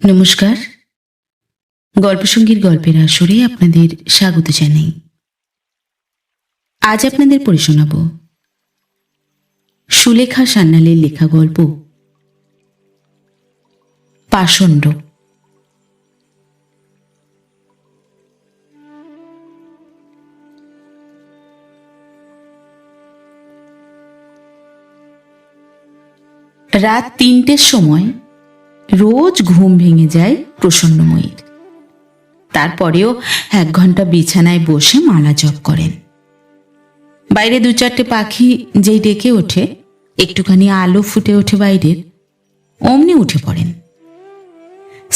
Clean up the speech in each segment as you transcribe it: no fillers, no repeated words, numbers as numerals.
নমস্কার। গল্পসঙ্গীর গল্পের আসরে আপনাদের স্বাগত জানাই। আজ আপনাদের পড়ে শোনাব সুলেখা সান্যালের লেখা গল্প পাষণ্ড। রাত ৩টের সময় রোজ ঘুম ভেঙে যায় প্রসন্নময়ীর। তারপরেও ১ ঘন্টা বিছানায় বসে মালা জপ করেন। বাইরে ২-৪টে পাখি যেই ডেকে ওঠে, একটুখানি আলো ফুটে ওঠে বাইরের, অমনি উঠে পড়েন।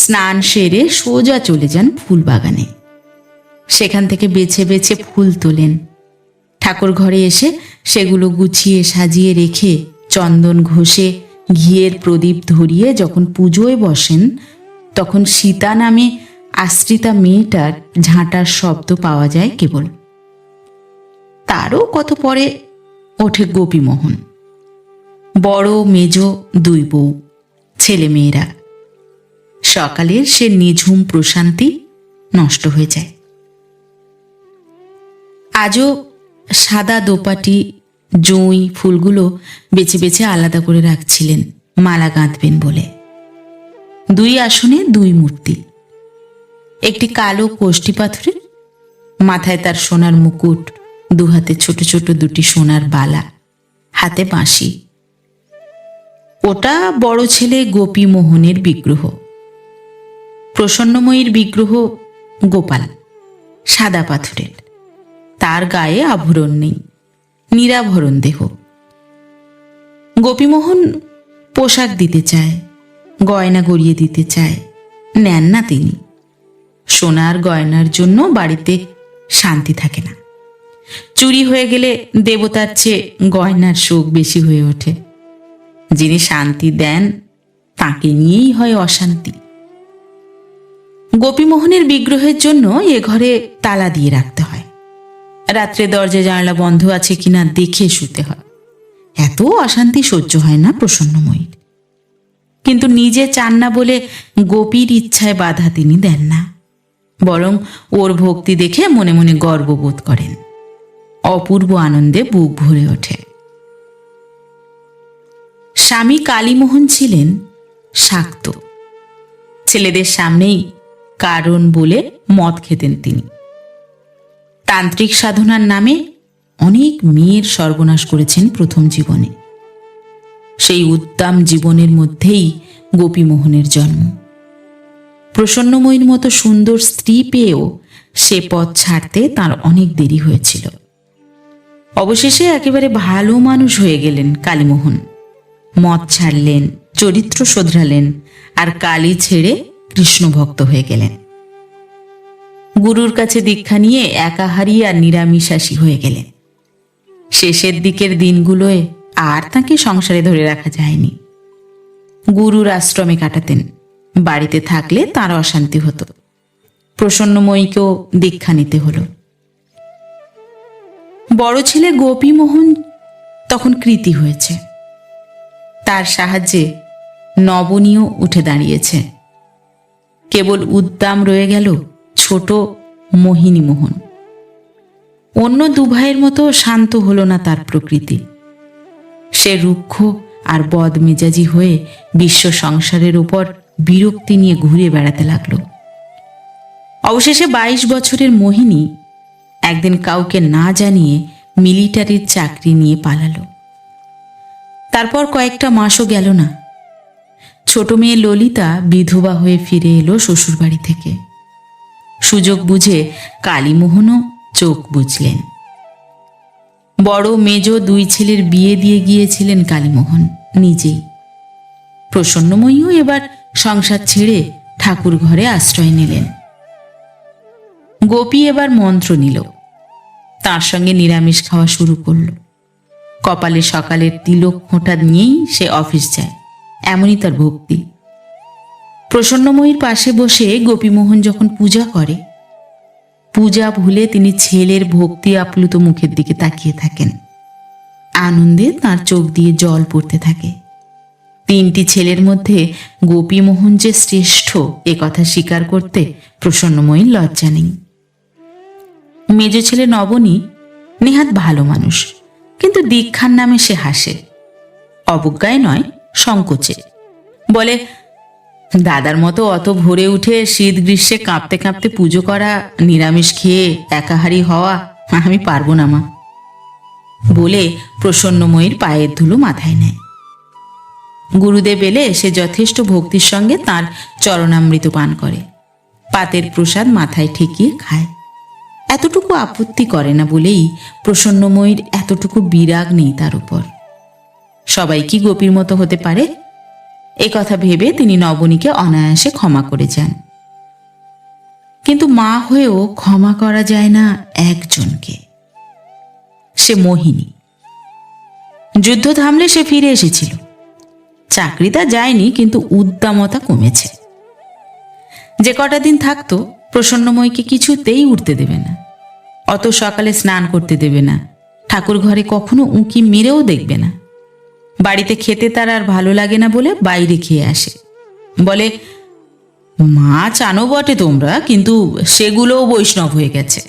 স্নান সেরে সোজা চলে যান ফুল বাগানে। সেখান থেকে বেছে বেছে ফুল তোলেন। ঠাকুর ঘরে এসে সেগুলো গুছিয়ে সাজিয়ে রেখে চন্দন ঘষে ঘিয়ের প্রদীপ ধরিয়ে যখন পুজোয় বসেন, তখন সীতা নামে আশ্রিতা মেয়েটার ঝাঁটার শব্দ পাওয়া যায় কেবল। তারও কত পরে ওঠে গোপীমোহন। বড় মেজ ২ বউ, ছেলে মেয়েরা। সকালের সে নিঝুম প্রশান্তি নষ্ট হয়ে যায়। আজও সাদা দোপাটি জুঁই ফুলগুলো বেছে বেছে আলাদা করে রাখছিলেন মালা গাঁথবেন বলে। ২ আসনে ২ মূর্তি। একটি কালো কোষ্ঠী পাথরের, মাথায় তার সোনার মুকুট, ২ হাতে ছোট ছোট ২টি সোনার বালা, হাতে বাঁশি। ওটা বড় ছেলে গোপীমোহনের বিগ্রহ। প্রসন্নময়ীর বিগ্রহ গোপাল, সাদা পাথরের। তার গায়ে আভরণ নেই, নিরাভরণ দেহ। গোপীমোহন পোশাক দিতে চায়, গয়না গড়িয়ে দিতে চায়, নেন না তিনি। সোনার গয়নার জন্য বাড়িতে শান্তি থাকে না। চুরি হয়ে গেলে দেবতার চেয়ে গয়নার শোক বেশি হয়ে ওঠে। যিনি শান্তি দেন তাকে নিয়েই হয় অশান্তি। গোপীমোহনের বিগ্রহের জন্য এ ঘরে তালা দিয়ে রাখতে হয়। রাত্রে দরজা জানালা বন্ধ আছে কিনা দেখে শুতে হয়। এত অশান্তি সহ্য হয় না প্রসন্নময়ীর। কিন্তু নিজে চান না বলে গোপীর ইচ্ছায় বাধা তিনি দেন না, বরং ওর ভক্তি দেখে মনে মনে গর্ববোধ করেন। অপূর্ব আনন্দে বুক ভরে ওঠে। স্বামী কালীমোহন ছিলেন শাক্ত। ছেলেদের সামনেই কারণ বলে মদ খেতেন তিনি। তান্ত্রিক সাধনার নামে অনেক মেয়ের সর্বনাশ করেছেন প্রথম জীবনে। সেই উদ্দাম জীবনের মধ্যেই গোপীমোহনের জন্ম। প্রসন্নময়ীর মতো সুন্দর স্ত্রী পেয়েও সে পথ ছাড়তে তার অনেক দেরি হয়েছিল। অবশেষে একেবারে ভালো মানুষ হয়ে গেলেন কালীমোহন। মদ ছাড়লেন, চরিত্র শোধরালেন, আর কালী ছেড়ে কৃষ্ণ ভক্ত হয়ে গেলেন। গুরুর কাছে দীক্ষা নিয়ে একাহারী আর নিরামিষাশী হয়ে গেলেন। শেষের দিকের দিনগুলোয় আর তাকে সংসারে ধরে রাখা যায়নি। গুরুর আশ্রমে কাটাতেন। বাড়িতে থাকলে তার অশান্তি হতো। প্রসন্নময়ীকেও দীক্ষা নিতে হলো। বড় ছেলে গোপীমোহন তখন কৃতী হয়েছে। তার সাহায্যে নবনীও উঠে দাঁড়িয়েছে। কেবল উদ্দাম রয়ে গেল ছোট মোহিনীমোহন। অন্য 2 ভাইয়ের মতো শান্ত হলো না তার প্রকৃতি। সে রুক্ষ আর বদমেজাজি হয়ে বিশ্ব সংসারের উপর বিরক্তি নিয়ে ঘুরে বেড়াতে লাগল। অবশেষে 22 বছরের মোহিনী একদিন কাউকে না জানিয়ে মিলিটারির চাকরি নিয়ে পালালো। তারপর কয়েকটা মাসও গেল না। ছোট মেয়ে ললিতা বিধবা হয়ে ফিরে এলো শ্বশুরবাড়ি থেকে। সুযোগ বুঝে কালীমোহনও চোখ বুঝলেন। বড় মেজ 2 ছেলের বিয়ে দিয়ে গিয়েছিলেন কালীমোহন নিজেই। প্রসন্নময়ীও এবার সংসার ছেড়ে ঠাকুর ঘরে আশ্রয় নিলেন। গোপী এবার মন্ত্র নিল। তার সঙ্গে নিরামিষ খাওয়া শুরু করল। কপালে সকালের তিলক ফোঁটা নিয়েই সে অফিস যায়, এমনই তার ভক্তি। প্রসন্নময়ীর পাশে বসে গোপীমোহন যখন পূজা করে, পূজা ভুলে তিনি ছেলের ভক্তি আপ্লুত মুখের দিকে তাকিয়ে থাকেন। আনন্দে তার চোখ দিয়ে জল পড়তে থাকে। তিনটি ছেলের মধ্যে গোপীমোহন যে শ্রেষ্ঠ এ কথা স্বীকার করতে প্রসন্নময়ীর লজ্জা নেই। মেজ ছেলে নবনী নেহাত ভালো মানুষ, কিন্তু দীক্ষার নামে সে হাসে, অবজ্ঞায় নয় সংকোচে। বলে, দাদার মতো অত ভোরে উঠে শীত গ্রীষ্মে কাঁপতে কাঁপতে পুজো করা, নিরামিষ খেয়ে একাহারি হওয়া আমি পারবো না মা। বলে প্রসন্নময়ীর পায়ের ধুলো মাথায় নেয়। গুরুদেব এলে সে যথেষ্ট ভক্তির সঙ্গে তাঁর চরণামৃত পান করে, পাতের প্রসাদ মাথায় ঠেকিয়ে খায়। এতটুকু আপত্তি করে না বলেই প্রসন্নময়ীর এতটুকু বিরাগ নেই তার উপর। সবাই কি গোপীর মতো হতে পারে, এ কথা ভেবে তিনি নবনীকে অনায়াসে ক্ষমা করে যান। কিন্তু মা হয়েও ক্ষমা করা যায় না একজনকে, সে মোহিনী। যুদ্ধ থামলে সে ফিরে এসেছিল, চাকরিটা যায়নি, কিন্তু উদ্দামতা কমেছে। যে কটা দিন থাকতো প্রসন্নময়ীকে কিছুতেই উঠতে দেবে না, অত সকালে স্নান করতে দেবে না, ঠাকুর ঘরে কখনো উঁকি মেরেও দেখবে না। বাড়িতে খেতে তার আর ভালো লাগে না বলে বাইরে খেয়ে আসে। বলে, মাছ আনো বটে তোমরা, কিন্তু সেগুলোও বৈষ্ণব হয়ে গেছে।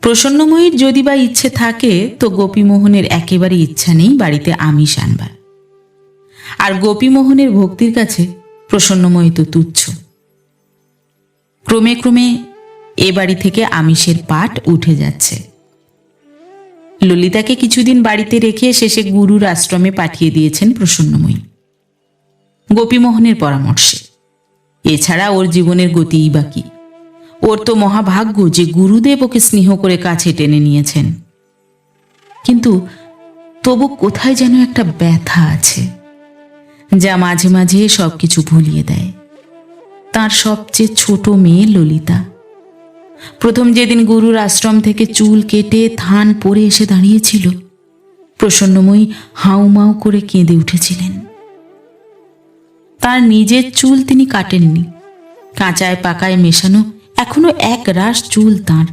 প্রসন্নময়ীর যদি বা ইচ্ছে থাকে তো গোপীমোহনের একেবারে ইচ্ছা নেই বাড়িতে আমিষ আনবার। আর গোপীমোহনের ভক্তির কাছে প্রসন্নময়ী তো তুচ্ছ। ক্রমে ক্রমে এ বাড়ি থেকে আমিষের পাট উঠে যাচ্ছে। ললিতাকে কিছুদিন বাড়িতে রেখে শেষে গুরুর আশ্রমে পাঠিয়ে দিয়েছেন প্রসন্নময়ী, গোপীমোহনের পরামর্শে। এছাড়া ওর জীবনের গতিই বাকি। ওর তো মহাভাগ্য যে গুরুদেব ওকে স্নেহ করে কাছে টেনে নিয়েছেন। কিন্তু তবু কোথায় যেন একটা ব্যথা আছে, যা মাঝে মাঝে সবকিছু ভুলিয়ে দেয়। তার সবচেয়ে ছোট মেয়ে ললিতা প্রথম যেদিন গুরুর আশ্রম থেকে চুল কেটে থান পরে এসে দাঁড়িয়েছিল, প্রসন্নময়ী হাউমাউ করে কেঁদে উঠেছিলেন। তার নিজের চুল তিনি কাটেননি, কাঁচায় পাকায় মেশানো এখনো এক রাশ চুল তাঁর।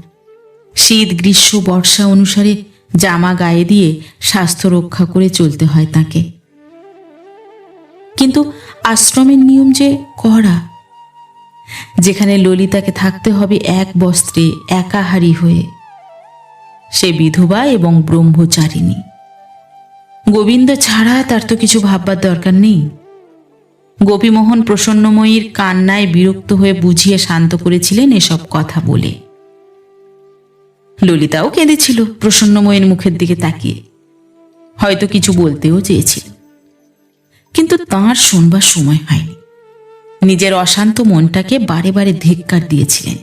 শীত গ্রীষ্ম বর্ষা অনুসারে জামা গায়ে দিয়ে স্বাস্থ্য রক্ষা করে চলতে হয় তাকে। কিন্তু আশ্রমের নিয়ম যে কড়া, যেখানে ললিতাকে থাকতে হবে এক বস্ত্রে একাহারী হয়ে। সে বিধবা এবং ব্রহ্মচারিণী। গোবিন্দ ছাড়া তার তো কিছু ভাববার দরকার নেই। গোপীমোহন প্রসন্নময়ীর কান্নায় বিরক্ত হয়ে বুঝিয়ে শান্ত করেছিলেন এসব কথা বলে। ললিতাও কেঁদেছিল প্রসন্নময়ীর মুখের দিকে তাকিয়ে, হয়তো কিছু বলতেও চেয়েছিল, কিন্তু তাঁর শোনবার সময় হয়নি। নিজের অশান্ত মনটাকে বারে বারে ধিক্কার দিয়েছিলেন।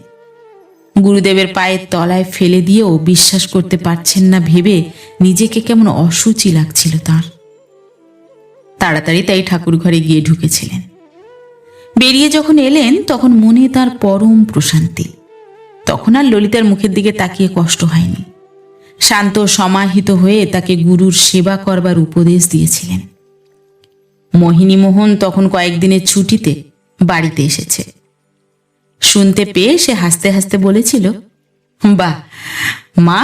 গুরুদেবের পায়ের তলায় ফেলে দিয়েও বিশ্বাস করতে পারছেন না ভেবে নিজেকে কেমন অসুচি লাগছিল তাঁর। তাড়াতাড়ি তাই ঠাকুর ঘরে গিয়ে ঢুকেছিলেন। বেরিয়ে যখন এলেন তখন মনে তার পরম প্রশান্তি। তখন আর ললিতার মুখের দিকে তাকিয়ে কষ্ট হয়নি। শান্ত সমাহিত হয়ে তাকে গুরুর সেবা করবার উপদেশ দিয়েছিলেন। মোহিনীমোহন তখন কয়েকদিনের ছুটিতে বাড়িতে এসেছে। শুনতে পেয়ে সে হাসতে হাসতে বলেছিল, বাহ মা,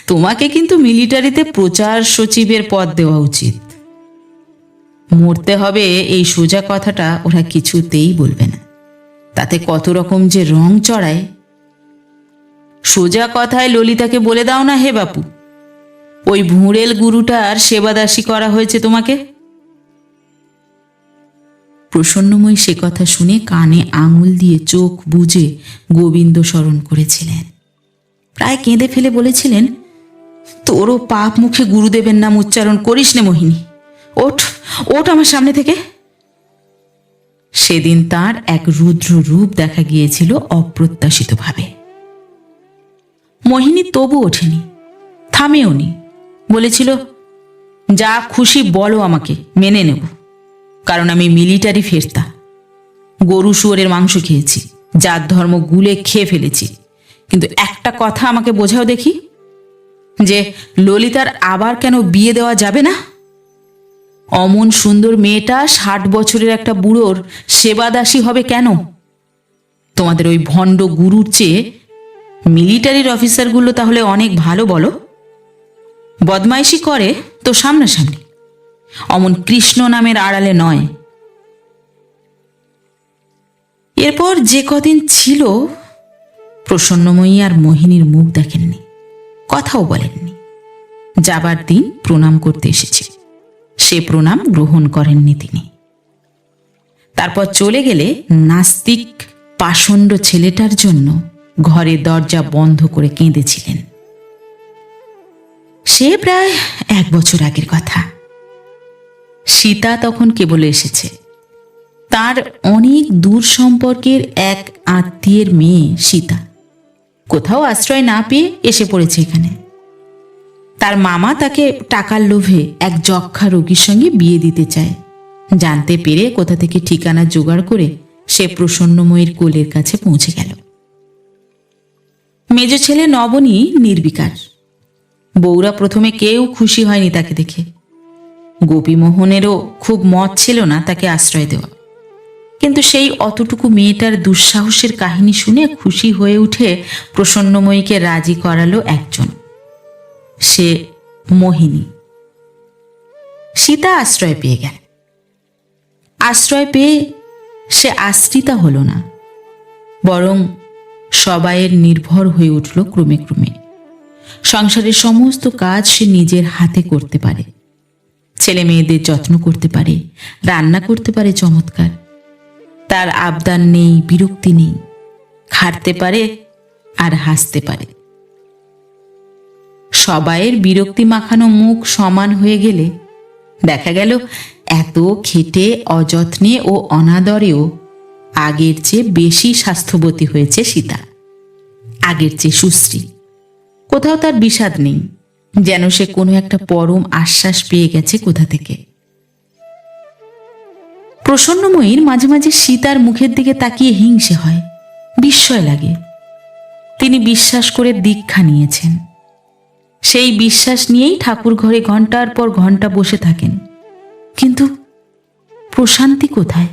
তোমাকে কিন্তু মিলিটারিতে প্রচার সচিবের পদ দেওয়া উচিত। মরতে হবে এই সোজা কথাটা ওরা কিছুতেই বলবে না, তাতে কত রকম যে রং চড়ায়। সোজা কথায় ললিতাকে বলে দাও না, হে বাপু, ওই ভুঁড়েল গুরুটার সেবাদাসী করা হয়েছে তোমাকে। প্রসন্নময়ী সে কথা শুনে কানে আঙুল দিয়ে চোখ বুজে গোবিন্দ স্মরণ করেছিলেন। প্রায় কেঁদে ফেলে বলেছিলেন, তোরও পাপ মুখে গুরুদেবের নাম উচ্চারণ করিস নে মোহিনী, ওঠ ওঠ আমার সামনে থেকে। সেদিন তার এক রুদ্র রূপ দেখা গিয়েছিল অপ্রত্যাশিতভাবে। মোহিনী তবু ওঠেনি, থামেওনি। বলেছিল, যা খুশি বলো আমাকে, মেনে নেব, কারণ আমি মিলিটারি ফেরতা। গরু শুয়োরের মাংস খেয়েছি, জাত ধর্ম গুলে খেয়ে ফেলেছি, কিন্তু একটা কথা আমাকে বোঝাও দেখি, যে ললিতার আবার কেন বিয়ে দেওয়া যাবে না? অমন সুন্দর মেয়েটা 60 বছরের একটা বুড়োর সেবাদাসী হবে কেন? তোমাদের ওই ভণ্ড গুরুর চেয়ে মিলিটারির অফিসারগুলো তাহলে অনেক ভালো বলো? বদমাইশি করে তো সামনাসামনি, অমন কৃষ্ণ নামের আড়ালে নয়। এরপর যে কদিন ছিল প্রসন্নময়ী আর মোহিনীর মুখ দেখেননি, কথাও বলেননি। যাবার দিন প্রণাম করতে এসেছে, সে প্রণাম গ্রহণ করেননি তিনি। তারপর চলে গেলে নাস্তিক পাষণ্ড ছেলেটার জন্য ঘরে দরজা বন্ধ করে কেঁদেছিলেন। সে প্রায় 1 বছর আগের কথা। সীতা তখন কেবল এসেছে। তার অনেক দূর সম্পর্কের এক আত্মীয়ের মেয়ে সীতা কোথাও আশ্রয় না পেয়ে এসে পড়েছে এখানে। তার মামা তাকে টাকার লোভে এক যক্ষা রোগীর সঙ্গে বিয়ে দিতে চায়। জানতে পেরে কোথা থেকে ঠিকানা জোগাড় করে সে প্রসন্নময়ীর কোলের কাছে পৌঁছে গেল। মেজ ছেলে নবনী নির্বিকার। বউরা প্রথমে কেউ খুশি হয়নি তাকে দেখে। গোপীমোহনেরও খুব মত ছিল না তাকে আশ্রয় দেওয়া, কিন্তু সেই অতটুকু মেয়েটার দুঃসাহসের কাহিনী শুনে খুশি হয়ে উঠে প্রসন্নময়ীকে রাজি করালো একজন, সে মোহিনী। সীতা আশ্রয় পেয়ে গেল। আশ্রয় পেয়ে সে আশ্রিতা হলো না, বরং সবাইয়ের নির্ভর হয়ে উঠল ক্রমে ক্রমে। সংসারের সমস্ত কাজ সে নিজের হাতে করতে পারে, ছেলে মেয়েদের যত্ন করতে পারে, রান্না করতে পারে চমৎকার। তার আবদার নেই, বিরক্তি নেই, খাটতে পারে আর হাসতে পারে। সবাইয়ের বিরক্তি মাখানো মুখ সমান হয়ে গেলে দেখা গেল এত খেটে অযত্নে ও অনাদরেও আগের চেয়ে বেশি স্বাস্থ্যবতী হয়েছে সীতা, আগের চেয়ে সুশ্রী। কোথাও তার বিষাদ নেই, যেন সে কোনো একটা পরম আশ্বাস পেয়ে গেছে কোথা থেকে। প্রসন্নময়ীর মাঝে মাঝে সীতার মুখের দিকে তাকিয়ে হিংসে হয়, বিস্ময় লাগে। তিনি বিশ্বাস করে দীক্ষা নিয়েছেন, সেই বিশ্বাস নিয়েই ঠাকুর ঘরে ঘন্টার পর ঘন্টা বসে থাকেন। কিন্তু প্রশান্তি কোথায়?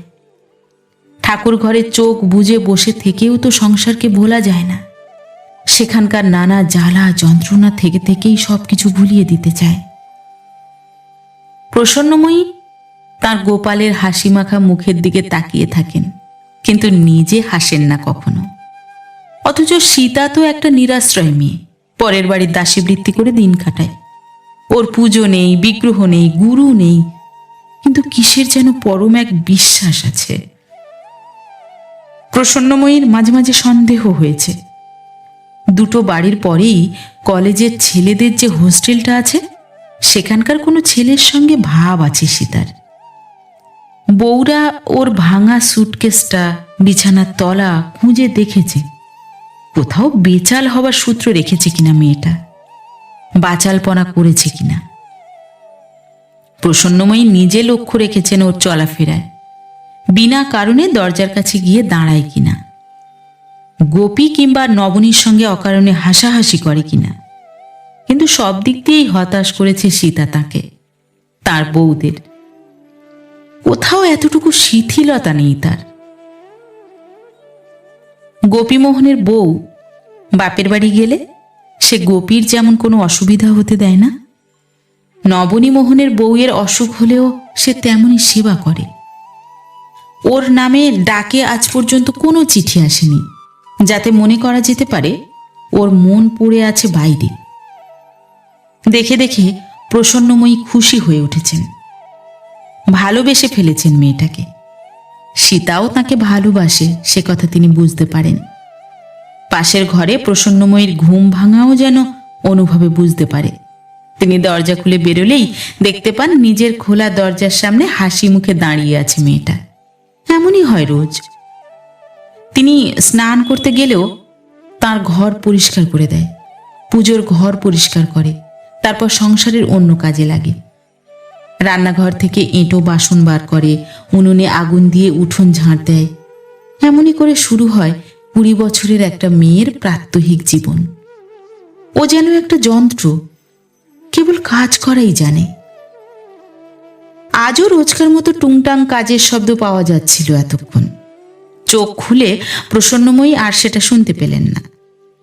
ঠাকুর ঘরে চোখ বুজে বসে থেকেও তো সংসারকে ভোলা যায় না। সেখানকার নানা জ্বালা যন্ত্রণা থেকে থেকেই সবকিছু ভুলিয়ে দিতে চায়। প্রসন্নময়ী তার গোপালের হাসি মাখা মুখের দিকে তাকিয়ে থাকেন, কিন্তু নিজে হাসেন না কখনো। অথচ সীতা তো একটা নিরাশ্রয় মেয়ে, পরের বাড়ির দাসীবৃত্তি করে দিন কাটায়। ওর পুজো নেই, বিগ্রহ নেই, গুরু নেই, কিন্তু কিসের যেন পরম এক বিশ্বাস আছে। প্রসন্নময়ীর মাঝে মাঝে সন্দেহ হয়েছে, দুটো বাড়ির পরেই কলেজের ছেলেদের যে হোস্টেলটা আছে, সেখানকার কোনো ছেলের সঙ্গে ভাব আছে সীতার। বউরা ওর ভাঙা সুটকেসটা, বিছানার তলা খুঁজে দেখেছে, কোথাও বেচাল হবার সূত্র রেখেছে কিনা মেয়েটা, বাচালপনা করেছে কিনা। প্রসন্নময়ী নিজে লক্ষ্য রেখেছেন ওর চলাফেরায়, বিনা কারণে দরজার কাছে গিয়ে দাঁড়ায় কিনা, গোপী কিংবা নবনীর সঙ্গে অকারণে হাসাহাসি করে কিনা। কিন্তু সব দিক দিয়েই হতাশ করেছে সীতা তাকে, তার বউদের। কোথাও এতটুকু শিথিলতা নেই তার। গোপীমোহনের বউ বাপের বাড়ি গেলে সে গোপীর যেমন কোনো অসুবিধা হতে দেয় না, নবনী মোহনের বউয়ের অসুখ হলেও সে তেমনই সেবা করে। ওর নামে ডাকে আজ পর্যন্ত কোনো চিঠি আসেনি, যাতে মনে করা যেতে পারে ওর মন পড়ে আছে বাইরে। দেখে দেখে প্রসন্নময়ী খুশি হয়ে উঠেছেন, ভালোবেসে ফেলেছেন মেয়েটাকে। সীতাও তাকে ভালোবাসে, সে কথা তিনি বুঝতে পারেন। পাশের ঘরে প্রসন্নময়ীর ঘুম ভাঙাও যেন অনুভবে বুঝতে পারে। তিনি দরজা খুলে বেরোলেই দেখতে পান নিজের খোলা দরজার সামনে হাসি মুখে দাঁড়িয়ে আছে মেয়েটা। এমনই হয় রোজ। তিনি স্নান করতে গেলেও তার ঘর পরিষ্কার করে দেয়, পুজোর ঘর পরিষ্কার করে, তারপর সংসারের অন্য কাজে লাগে। রান্নাঘর থেকে এঁটো বাসন বার করে, উনুনে আগুন দিয়ে উঠোন ঝাড় দেয়। এমনই করে শুরু হয় 20 বছরের একটা মেয়ের প্রাত্যহিক জীবন। ও যেন একটা যন্ত্র, কেবল কাজ করাই জানে। আজও রোজকার মতো টুংটাং কাজের শব্দ পাওয়া যাচ্ছিল এতক্ষণ। চোখ খুলে প্রসন্নময়ী আর সেটা শুনতে পেলেন না।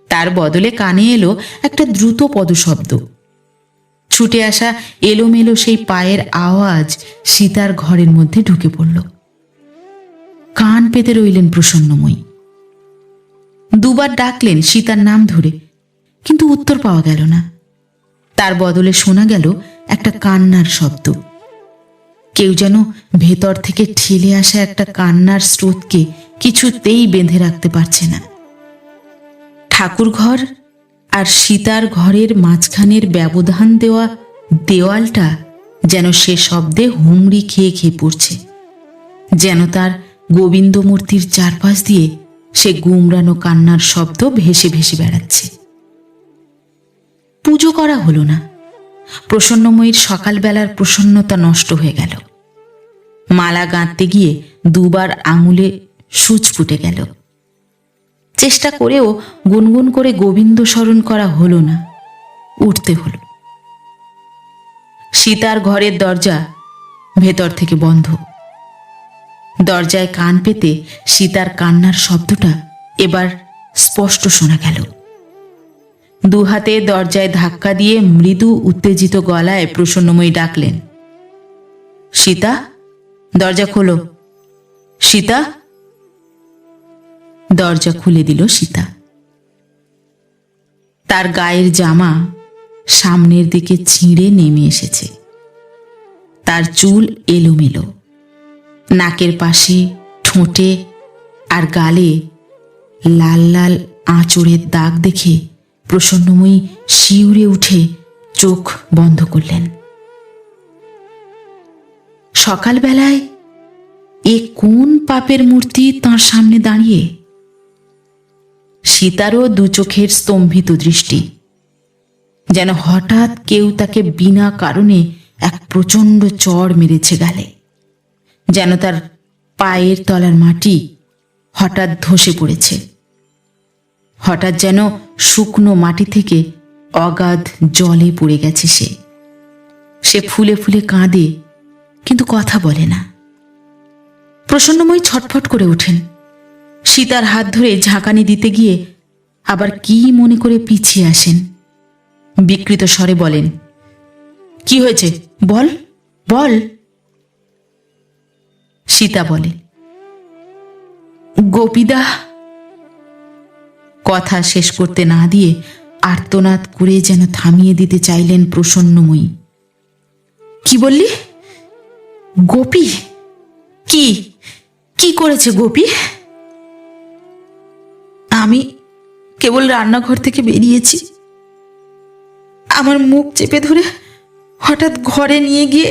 তার বদলে কানে এলো একটা দ্রুত পদশব্দ। ছুটে আসা এলোমেলো সেই পায়ের আওয়াজ সীতার ঘরের মধ্যে ঢুকে পড়ল। কান পেতে রইলেন প্রসন্নময়ী। দুবার ডাকলেন সীতার নাম ধরে, কিন্তু উত্তর পাওয়া গেল না। তার বদলে শোনা গেল একটা কান্নার শব্দ। কেউ যেন ভেতর থেকে ঠেলে আসা একটা কান্নার স্রোতকে কিছুতেই বেঁধে রাখতে পারছে না। ঠাকুর ঘর আর সীতার ঘরের মাঝখানের ব্যবধান দেওয়া দেওয়ালটা যেন সে শব্দে হুমড়ি খেয়ে খেয়ে পড়ছে, যেন তার গোবিন্দ মূর্তির চারপাশ দিয়ে সে গুমরানো কান্নার শব্দ ভেসে ভেসে বেড়াচ্ছে। পুজো করা হলো না। প্রসন্নময়ীর সকালবেলার প্রসন্নতা নষ্ট হয়ে গেল। মালা গাঁথতে গিয়ে দুবার আঙুলে সূচ ফুটে গেল। চেষ্টা করেও গুনগুন করে গোবিন্দ স্মরণ করা হলো না, উঠতে হলো। সীতার ঘরের দরজা ভেতর থেকে বন্ধ। দরজায় কান পেতে সীতার কান্নার শব্দটা এবার স্পষ্ট শোনা গেল। দুহাতে দরজায় ধাক্কা দিয়ে মৃদু উত্তেজিত গলায় প্রসন্নময়ী ডাকলেন, সীতা, দরজা খোলো। সীতা। দরজা খুলে দিল সীতা। তার গায়ের জামা সামনের দিকে ছিঁড়ে নেমে এসেছে। তার চুল এলোমেলো। নাকের পাশে, ঠোঁটে আর গালে লাল লাল আঁচড়ের দাগ দেখে প্রসন্নময়ী শিউরে উঠে চোখ বন্ধ করলেন। সকালবেলায় এ কোন পাপের মূর্তি তাঁর সামনে দাঁড়িয়ে? সীতারও দু চোখের স্তম্ভিত দৃষ্টি, যেন হঠাৎ কেউ তাকে বিনা কারণে এক প্রচণ্ড চড় মেরেছে গালে, যেন তার পায়ের তলার মাটি হঠাৎ ধসে পড়েছে। হঠাৎ যেন শুকনো মাটি থেকে অগাধ জলে পড়ে গেছে সে। সে ফুলে ফুলে কাঁদে, কিন্তু কথা বলে না। প্রসন্নময়ী ছটফট করে ওঠেন। সীতার হাত ধরে ঝাঁকানি দিতে গিয়ে আবার কি মনে করে পিছিয়ে আসেন। বিকৃত স্বরে বলেন, কি হয়েছে বল, বল। সীতা বলে, গোপীদা। কথা শেষ করতে না দিয়ে আর্তনাদ করে যেন থামিয়ে দিতে চাইলেন প্রসন্নময়ী। কি বললি? গোপী? কি কি করেছে গোপী? আমি কেবল রান্নাঘর থেকে বেরিয়েছি। আমার মুখ চেপে ধরে হঠাৎ ঘরে নিয়ে গিয়ে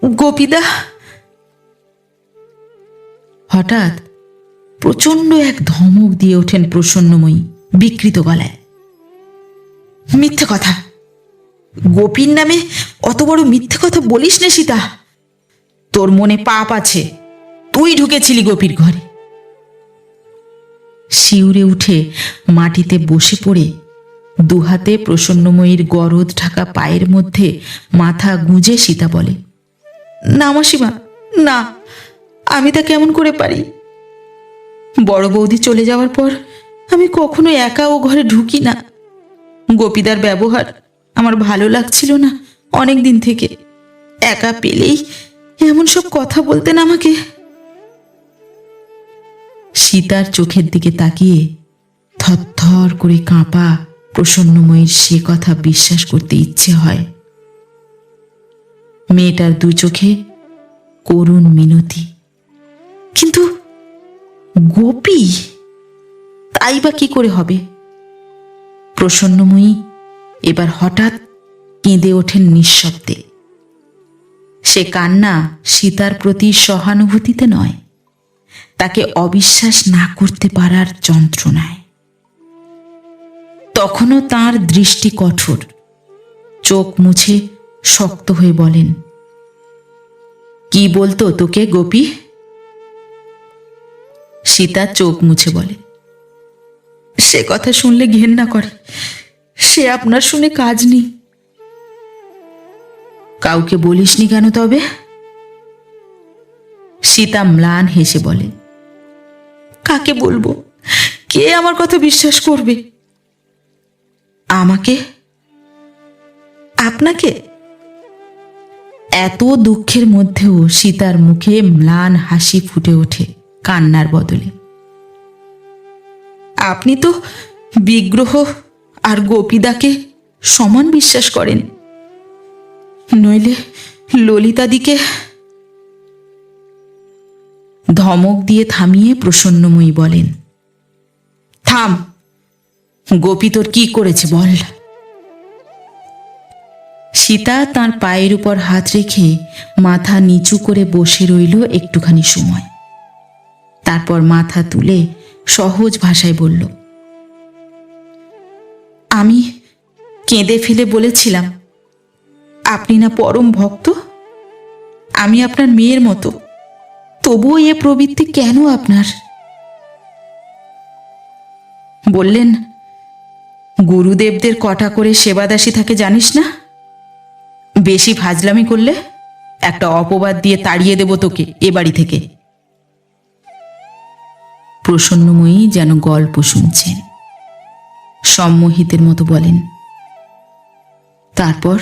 গোপীদা। হঠাৎ প্রচণ্ড এক ধমক দিয়ে ওঠেন প্রসন্নময়ী বিকৃত গলায়। মিথ্যে কথা! গোপীর নামে অত বড় মিথ্যে কথা বলিস না সীতা। তোর মনে পাপ আছে, তুই ঢুকেছিলি গোপীর ঘরে। শিউরে উঠে মাটিতে বসে পড়ে দুহাতে প্রসন্নময়ীর গরদ ঢাকা পায়ের মধ্যে মাথা গুঁজে সীতা বলে, না মাসিমা, না, আমি তা কেমন করে পারি? বড় বৌদি চলে যাওয়ার পর আমি কখনো একা ও ঘরে ঢুকি না। গোপীদার ব্যবহার আমার ভালো লাগছিল না অনেক দিন থেকে। একা পেলেই এমন সব কথা বলতেন আমাকে। সীতার চোখের দিকে তাকিয়ে থরথর করে কাঁপা প্রসন্নময়ীর সে কথা বিশ্বাস করতে ইচ্ছে হয়। মেয়েটার দু চোখে করুণ মিনতি। কিন্তু গোপী, তাই বা কি করে হবে? প্রসন্নময়ী এবার হঠাৎ কেঁদে ওঠেন নিঃশব্দে। সে কান্না সীতার প্রতি সহানুভূতিতে নয়, তাকে অবিশ্বাস না করতে পারার যন্ত্রণায়। তখনও তার দৃষ্টি কঠোর। চোখ মুছে শক্ত হয়ে বলেন, কি বলতো তোকে গোপী? সীতা চোখ মুছে বলে, সে কথা শুনলে ঘেন্না করে। সে আপনার শুনে কাজ নেই। কাউকে বলিসনি কেন তবে? সীতা ম্লান হেসে বলে, কাকে বলবো? কে আমার কথা বিশ্বাস করবে? আমাকে? আপনাকে? এত দুঃখের মধ্যেও সীতার মুখে ম্লান হাসি ফুটে ওঠে কান্নার বদলে। আপনি তো বিগ্রহ আর গোপীদাকে সমান বিশ্বাস করেন, নইলে ললিতাদিকে। ধমক দিয়ে থামিয়ে প্রসন্নময়ী বলেন, থাম, গোপী তোর কি করেছে বল। সীতা তাঁর পায়ের উপর হাত রেখে মাথা নিচু করে বসে রইল একটুখানি সময়। তারপর মাথা তুলে সহজ ভাষায় বলল, আমি কেঁদে ফেলে বলেছিলাম, আপনি না পরম ভক্ত, আমি আপনার মেয়ের মতো, তবুও এ প্রবৃত্তি কেন আপনার? বললেন, গুরুদেবদের কটা করে সেবাদাসী থাকে জানিস না? বেশি ফাজলামি করলে একটা অপবাদ দিয়ে তাড়িয়ে দেব তোকে এ বাড়ি থেকে। প্রসন্নময়ী যেন গল্প শুনছেন, সম্মোহিতের মতো বলেন, তারপর?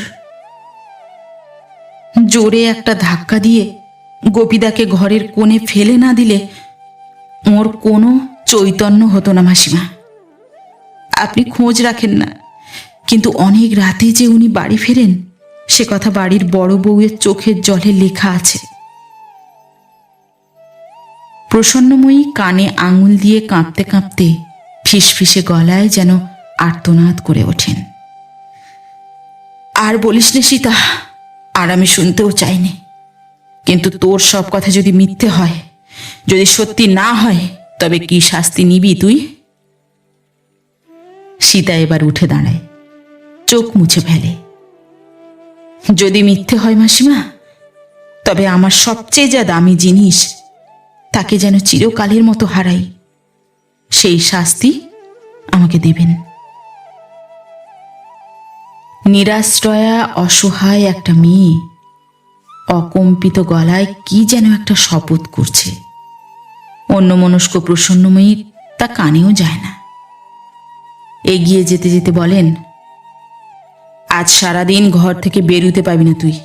জোরে একটা ধাক্কা দিয়ে গোপীদাকে ঘরের কোণে ফেলে না দিলে ওর কোনো চৈতন্য হতো না মাসিমা। আপনি খোঁজ রাখেন না, কিন্তু অনেক রাতে যে উনি বাড়ি ফেরেন সে কথা বাড়ির বড় বউয়ের চোখের জলে লেখা আছে। প্রসন্নময়ী কানে আঙুল দিয়ে কাঁপতে কাঁপতে ফিসফিসে গলায় যেন আর্তনাদ করে ওঠেন, আর বলিস নে সীতা, আর আমি শুনতেও চাইনি, কিন্তু তোর সব কথা যদি মিথ্যে হয়, যদি সত্যি না হয়, তবে কি শাস্তি নিবি তুই? সীতা এবার উঠে দাঁড়ায়, চোখ মুছে ফেলে। যদি মিথ্যে হয় মাসিমা, তবে আমার সবচেয়ে যা দামি জিনিস তাকে যেন চিরকালের মতো হারাই, সেই শাস্তি আমাকে দেবেন। নিরাশ্রয়া অসহায় একটা মেয়ে অকম্পিত গলায় কি যেন একটা শপথ করছে। অন্যমনস্ক প্রসন্নময়ী তা কানেও যায় না। এগিয়ে যেতে যেতে বলেন, আজ সারাদিন ঘর থেকে বেরুতে পাবি না তুই।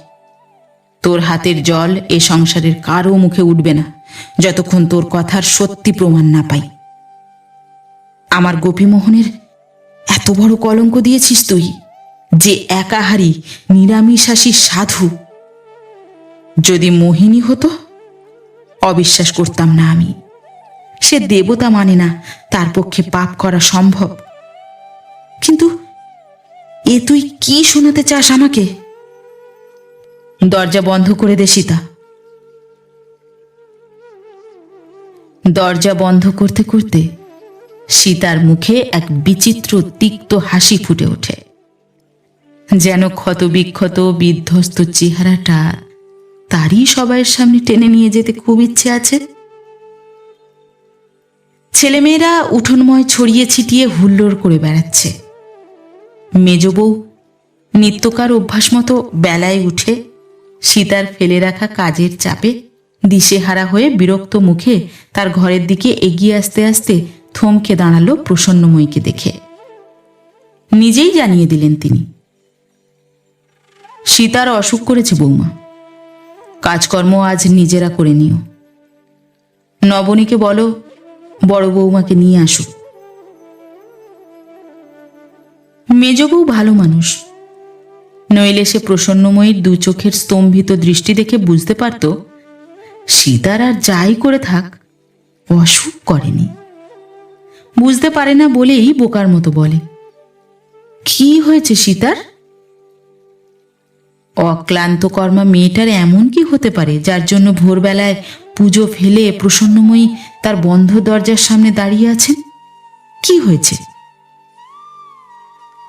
তোর হাতের জল এ সংসারের কারো মুখে উঠবে না যতক্ষণ তোর কথার সত্যি প্রমাণ না পাই। আমার গোপীমোহনের এত বড় কলঙ্ক দিয়েছিস তুই, যে একাহারী নিরামিষাসী সাধু। যদি মোহিনী হতো অবিশ্বাস করতাম না আমি। সে দেবতা মানে না, তার পক্ষে পাপ করা সম্ভব। কিন্তু এ তুই কি শোনাতে চাস আমাকে? দরজা বন্ধ করে দে সীতা। দরজা বন্ধ করতে করতে সীতার মুখে এক বিচিত্র তিক্ত হাসি ফুটে ওঠে, যেন ক্ষতবিক্ষত বিধ্বস্ত চেহারাটা তারই সবাইয়ের সামনে টেনে নিয়ে যেতে খুব ইচ্ছে আছে। ছেলেমেয়েরা উঠোনময় ছড়িয়ে ছিটিয়ে হুল্লোড় করে বেড়াচ্ছে। মেজ বউ নিত্যকার অভ্যাস মতো বেলায় উঠে সীতার ফেলে রাখা কাজের চাপে দিশেহারা হয়ে বিরক্ত মুখে তার ঘরের দিকে এগিয়ে আসতে আসতে থমকে দাঁড়ালো প্রসন্নময়ীকে দেখে। নিজেই জানিয়ে দিলেন তিনি, সীতার অসুখ করেছে বৌমা, কাজকর্ম আজ নিজেরা করে নিও। নবনীকে বলো বড় বৌমাকে নিয়ে আসুক। মেজ বউ ভালো মানুষ, নইলে সে প্রসন্নময়ীর দু চোখের স্তম্ভিত দৃষ্টি দেখে বুঝতে পারত সীতার আর যাই করে থাক অসুখ করেনি। বুঝতে পারে না বলেই বোকার মতো বলে, কি হয়েছে সীতার? অক্লান্ত কর্মা মেয়েটার এমন কি হতে পারে যার জন্য ভোরবেলায় পুজো ফেলে প্রসন্নময়ী তার বন্ধ দরজার সামনে দাঁড়িয়ে আছেন? কি হয়েছে?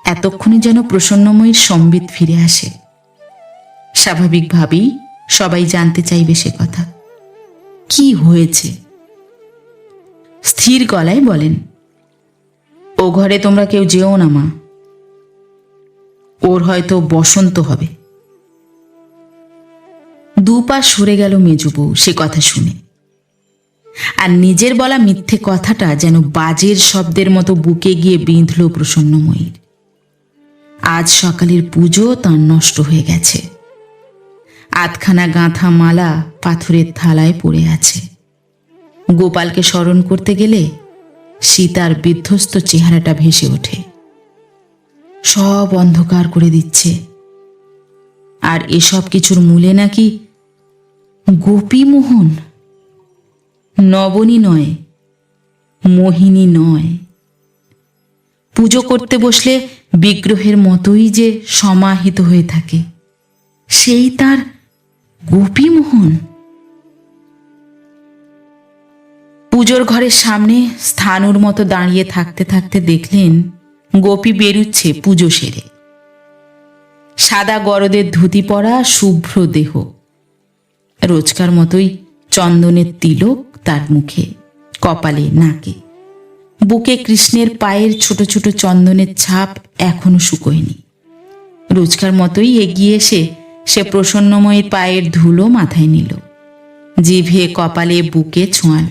এতক্ষণে যেন প্রসন্নময়ীর সম্বিত ফিরে আসে। স্বাভাবিকভাবেই সবাই জানতে চাইবে সে কথা, কি হয়েছে। স্থির গলায় বলেন, ও ঘরে তোমরা কেউ যেও না মা, ওর হয়তো বসন্ত হবে। দুপা সরে গেল মেজ বউ সে কথা শুনে, আর নিজের বলা মিথ্যে কথাটা যেন বাজের শব্দের মতো বুকে গিয়ে বিঁধল প্রসন্নময়ীর। আজ সকালের পুজো তার নষ্ট হয়ে গেছে। আধখানা গাঁথা মালা পাথরের থালায় পড়ে আছে। গোপালকে স্মরণ করতে গেলে সীতার বিধ্বস্ত চেহারাটা ভেসে ওঠে। সব অন্ধকার করে দিচ্ছে। আর এসব কিছুর মূলে নাকি গোপীমোহন, নবনী নয়, মোহিনী নয়। পুজো করতে বসলে বিগ্রহের মতোই যে সমাহিত হয়ে থাকে, সেই তার গোপীমোহন। পুজোর ঘরের সামনে স্থানুর মতো দাঁড়িয়ে থাকতে থাকতে দেখলেন গোপী বেরুচ্ছে পুজো সেরে। সাদা গরদের ধুতি পরা, শুভ্র দেহ, রোজকার মতোই চন্দনের তিলক তার মুখে, কপালে, নাকে। বুকে কৃষ্ণের পায়ের ছোট ছোট চন্দনের ছাপ এখনো শুকোয়নি। রোজকার মতোই এগিয়ে এসে সে প্রসন্নময়ীর পায়ের ধুলো মাথায় নিল, জিভে কপালে বুকে ছোঁয়াল,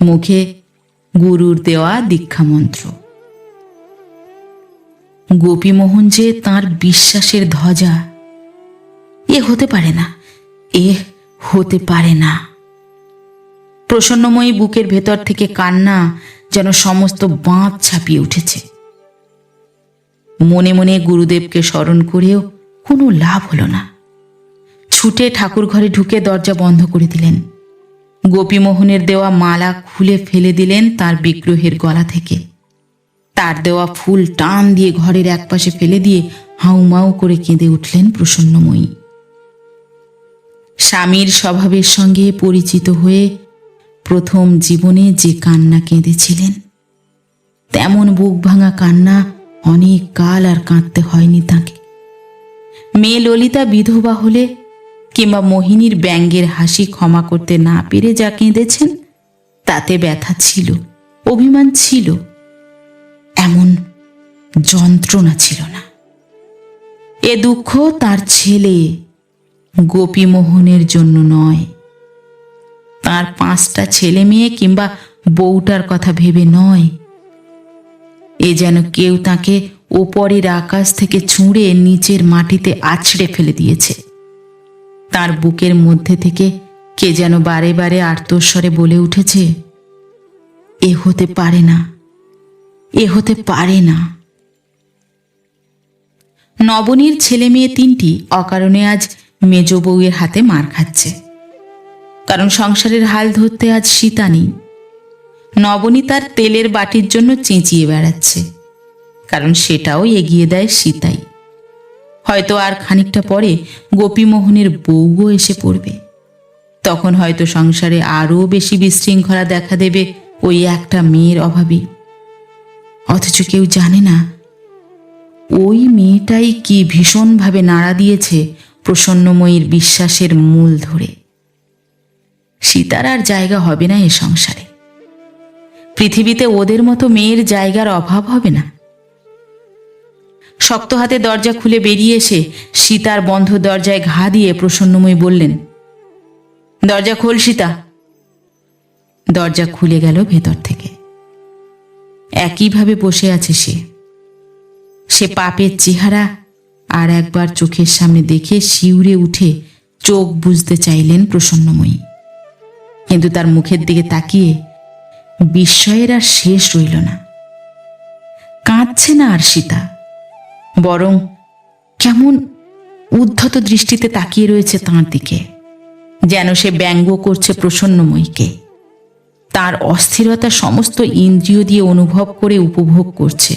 মুখে গুরুর দেওয়া দীক্ষা মন্ত্র। গোপীমোহন যে তাঁর বিশ্বাসের ধ্বজা। এ হতে পারে না, এ হতে পারে না। প্রসন্নময়ী বুকের ভেতর থেকে কান্না যেন সমস্ত বাঁধ ছাপিয়ে উঠেছে। মনে মনে গুরুদেবকে স্মরণ করেও কোনো লাভ হলো না। ছুটে ঠাকুর ঘরে ঢুকে দরজা বন্ধ করে দিলেন। গোপীমোহনের দেওয়া মালা খুলে ফেলে দিলেন তার বিগ্রহের গলা থেকে। তার দেওয়া ফুল টান দিয়ে ঘরের একপাশে ফেলে দিয়ে হাউমাউ করে কেঁদে উঠলেন প্রসন্নময়ী। স্বামীর স্বভাবের সঙ্গে পরিচিত হয়ে প্রথম জীবনে যে কান্না কেঁদেছিলেন, তেমন বুক ভাঙা কান্না অনেক কাল আর কাঁদতে হয়নি তাকে। মেয়ে ললিতা বিধবা হলে কিংবা মোহিনীর ব্যঙ্গের হাসি ক্ষমা করতে না পেরে যা কেঁদেছেন, তাতে ব্যথা ছিল, অভিমান ছিল, এমন যন্ত্রণা ছিল না। এ দুঃখ তার ছেলে গোপীমোহনের জন্য নয়, তার 5টা ছেলে মেয়ে কিংবা বউটার কথা ভেবে নয়। এ যেন কেউ তাকে ওপরের আকাশ থেকে ছুঁড়ে নিচের মাটিতে আছড়ে ফেলে দিয়েছে। তার বুকের মধ্যে থেকে কে যেন বারে বারে আর্তস্বরে বলে উঠেছে, এ হতে পারে না, এ হতে পারে না। নবনীর ছেলে মেয়ে 3টি অকারণে আজ মেজ বউয়ের হাতে মার খাচ্ছে। কারণ সংসারের হাল ধরতে আজ সীতা নেই। নবনী তার তেলের বাটির জন্য চেঁচিয়ে বেড়াচ্ছে, কারণ সেটাও এগিয়ে দেয় সীতাই। হয়তো আর খানিকটা পরে গোপীমোহনের বউও এসে পড়বে। তখন হয়তো সংসারে আরও বেশি বিশৃঙ্খলা দেখা দেবে ওই একটা মেয়ের অভাবে। অথচ কেউ জানে না ওই মেয়েটাই কি ভীষণভাবে নাড়া দিয়েছে প্রসন্নময়ীর বিশ্বাসের মূল ধরে। সীতার আর জায়গা হবে না এ সংসারে। পৃথিবীতে ওদের মতো মেয়ের জায়গার অভাব হবে না। শক্ত হাতে দরজা খুলে বেরিয়ে এসে সীতার বন্ধ দরজায় ঘা দিয়ে প্রসন্নময়ী বললেন, দরজা খোল সীতা। দরজা খুলে গেল ভেতর থেকে। একইভাবে বসে আছে সে পাপের চেহারা আর একবার চোখের সামনে দেখে শিউরে উঠে চোখ বুজতে চাইলেন প্রসন্নময়ী। কিন্তু তার মুখের দিকে তাকিয়ে বিস্ময়ের আর শেষ রইল না। কাঁদছে না আর সীতা, বরং কেমন উদ্ধত দৃষ্টিতে তাকিয়ে রয়েছে তাঁর দিকে, যেন সে ব্যঙ্গ করছে প্রসন্নময়ীকে। তার অস্থিরতা সমস্ত ইন্দ্রিয় দিয়ে অনুভব করে উপভোগ করছে।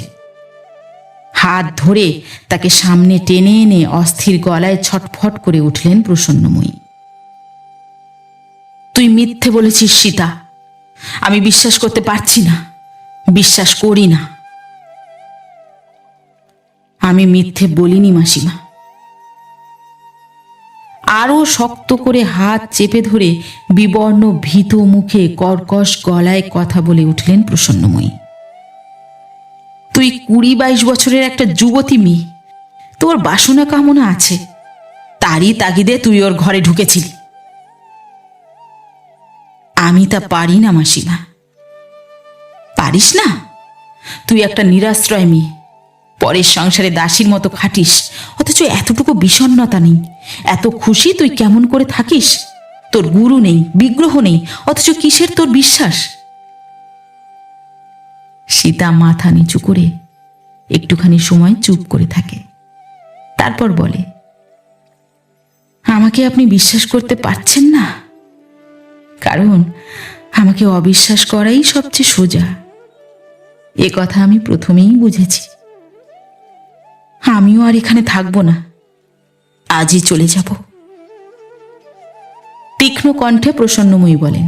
হাত ধরে তাকে সামনে টেনে এনে অস্থির গলায় ছটফট করে উঠলেন প্রসন্নময়ী। তুই মিথ্যে বলেছিস সীতা, আমি বিশ্বাস করতে পারছি না, বিশ্বাস করি না। আমি মিথ্যে বলিনি মাসিমা। আরো শক্ত করে হাত চেপে ধরে বিবর্ণ ভীত মুখে কর্কশ গলায় কথা বলে উঠলেন প্রসন্নময়ী। তুই 20-22 বছরের একটা যুবতী মেয়ে, তোর বাসনা কামনা আছে, তারই তাগিদে তুই ওর ঘরে ঢুকেছিলি। আমি তা পারি না মাসিমা। পারিস না? তুই একটা নিরাশ্রয় মেয়ে, পরের সংসারে দাসীর মতো খাটিস, অথচ এতটুকু বিষণ্ণতা নেই। এত খুশি তুই কেমন করে থাকিস? তোর গুরু নেই, বিগ্রহ নেই, অথচ কিসের তোর বিশ্বাস? সীতা মাথা নিচু করে একটুখানি সময় চুপ করে থাকে, তারপর বলে, আমাকে আপনি বিশ্বাস করতে পারছেন না, কারণ আমাকে অবিশ্বাস করাই সবচেয়ে সোজা। এ কথা আমি প্রথমেই বুঝেছি। আমিও আর এখানে থাকবো না, আজই চলে যাব। তীক্ষ্ণ কণ্ঠে প্রসন্নময়ী বলেন,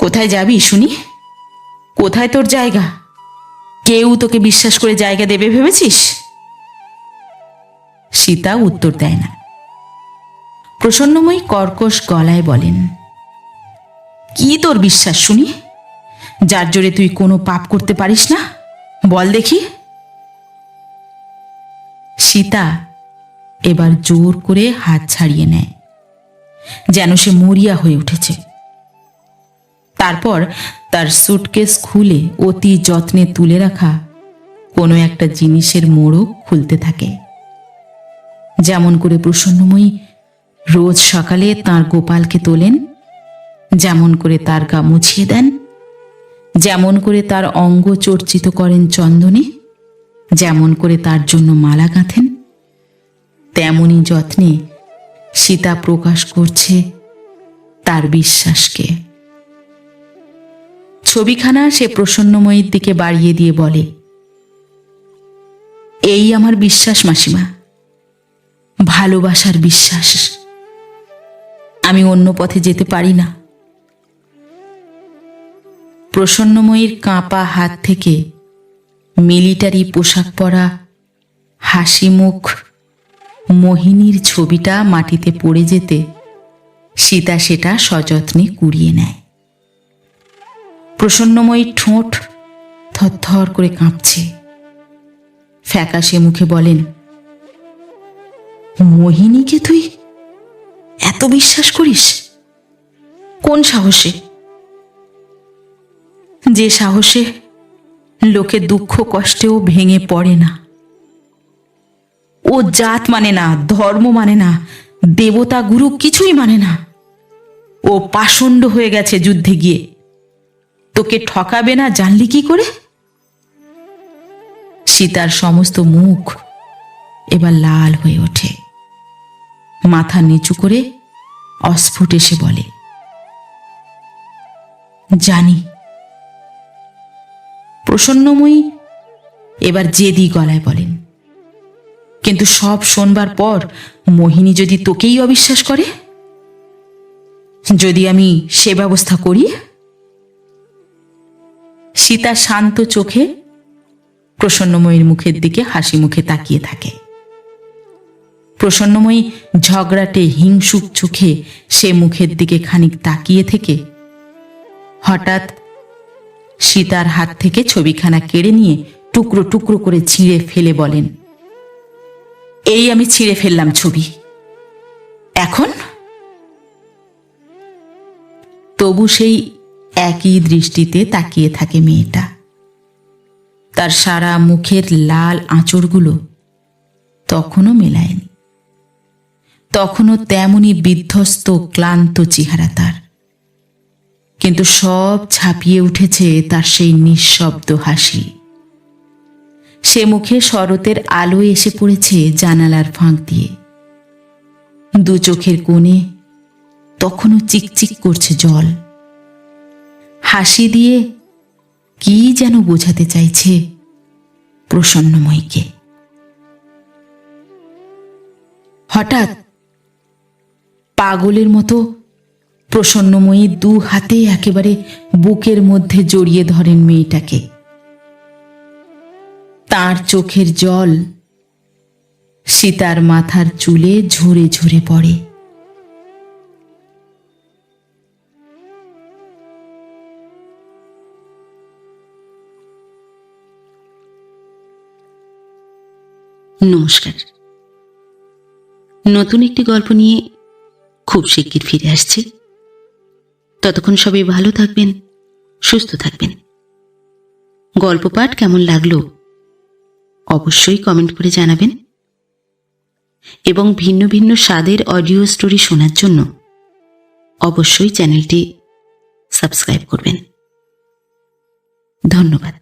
কোথায় যাবি শুনি? কোথায় তোর জায়গা? কেউ তোকে বিশ্বাস করে জায়গা দেবে ভেবেছিস? সীতা উত্তর দেয় না। প্রসন্নময়ী কর্কশ গলায় বলেন, কি তোর বিশ্বাস শুনি, যার জোরে তুই কোনো পাপ করতে পারিস না? বল দেখি। সীতা এবার জোর করে হাত ছাড়িয়ে নেয়, যেন সে মরিয়া হয়ে উঠেছে। তারপর তার সুটকেস খুলে অতি যত্নে তুলে রাখা কোনো একটা জিনিসের মোড়ক খুলতে থাকে। যেমন করে প্রসন্নময়ী রোজ সকালে তাঁর গোপালকে তোলেন, যেমন করে তার গা মুছিয়ে দেন, যেমন করে তার অঙ্গ চর্চিত করেন চন্দনে, যেমন করে তার জন্য মালা গাঁথেন, তেমনি যত্নে সীতা প্রকাশ করছে তার বিশ্বাসকে। ছবিখানা সে প্রসন্নময়ীর দিকে বাড়িয়ে দিয়ে বলে, এই আমার বিশ্বাস মাসিমা, ভালোবাসার বিশ্বাস। আমি অন্য পথে যেতে পারি না। প্রসন্নময়ীর কাঁপা হাত থেকে মিলিটারি পোশাক পরা হাসি মুখ মোহিনীর ছবিটা মাটিতে পড়ে যেতে সীতা সেটা সযত্নে কুড়িয়ে নেয়। প্রসন্নময়ীর ঠোঁট থরথর করে কাঁপছে। ফ্যাকাশে মুখে বলেন, মোহিনীকে তুই এত বিশ্বাস করিস? কোন সাহসে? যে সাহসে লোকে দুঃখ কষ্টেও ভেঙে পড়ে না। ও জাত মানে না, ধর্ম মানে না, দেবতা গুরু কিছুই মানে না। ও পাষণ্ড হয়ে গেছে যুদ্ধে গিয়ে। তোকে ঠকাবে না জানলি কি করে? সীতার সমস্ত মুখ এবার লাল হয়ে ওঠে। মাথা নিচু করে অস্ফুট এসে বলে, জানি। প্রসন্নময়ী এবার জেদি গলায় বলেন, কিন্তু সব শোনবার পর মোহিনী যদি তোকেই অবিশ্বাস করে, যদি আমি সে ব্যবস্থা করি? সীতা শান্ত চোখে প্রসন্নময়ীর মুখের দিকে হাসি মুখে তাকিয়ে থাকে। প্রসন্নময়ী ঝগড়াটে হিংসুক চোখে সে মুখের দিকে খানিক তাকিয়ে থেকে হঠাৎ সীতার হাত থেকে ছবিখানা কেড়ে নিয়ে টুকরো টুকরো করে ছিঁড়ে ফেলে বলেন, এই আমি ছিঁড়ে ফেললাম ছবি। এখন তবু সেই একই দৃষ্টিতে তাকিয়ে থাকে মেয়েটা। তার সারা মুখের লাল আঁচড়গুলো তখনও মেলায়নি। তখনও তেমনি বিধ্বস্ত ক্লান্ত চেহারা তার, কিন্তু সব ছাপিয়ে উঠেছে তার সেই নিঃশব্দ হাসি। সে মুখে শরতের আলো এসে পড়েছে জানালার ফাঁক দিয়ে। দু চোখের কোণে তখনও চিকচিক করছে জল। হাসি দিয়ে কি যেন বোঝাতে চাইছে প্রসন্নময়ীকে। হঠাৎ পাগলের মতো প্রসন্নময়ী দু হাতে একেবারে বুকের মধ্যে জড়িয়ে ধরেন মেয়েটাকে। তার চোখের জল সীতার মাথার চুলে ঝরে ঝরে পড়ে। নমস্কার। নতুন একটি গল্প নিয়ে খুব শিগগির ফিরে আসছি। ততক্ষণ সবাই ভালো থাকবেন, সুস্থ থাকবেন। গল্প পাঠ কেমন লাগলো অবশ্যই কমেন্ট করে জানাবেন এবং ভিন্ন ভিন্ন স্বাদের অডিও স্টোরি শোনার জন্য অবশ্যই চ্যানেলটি সাবস্ক্রাইব করবেন। ধন্যবাদ।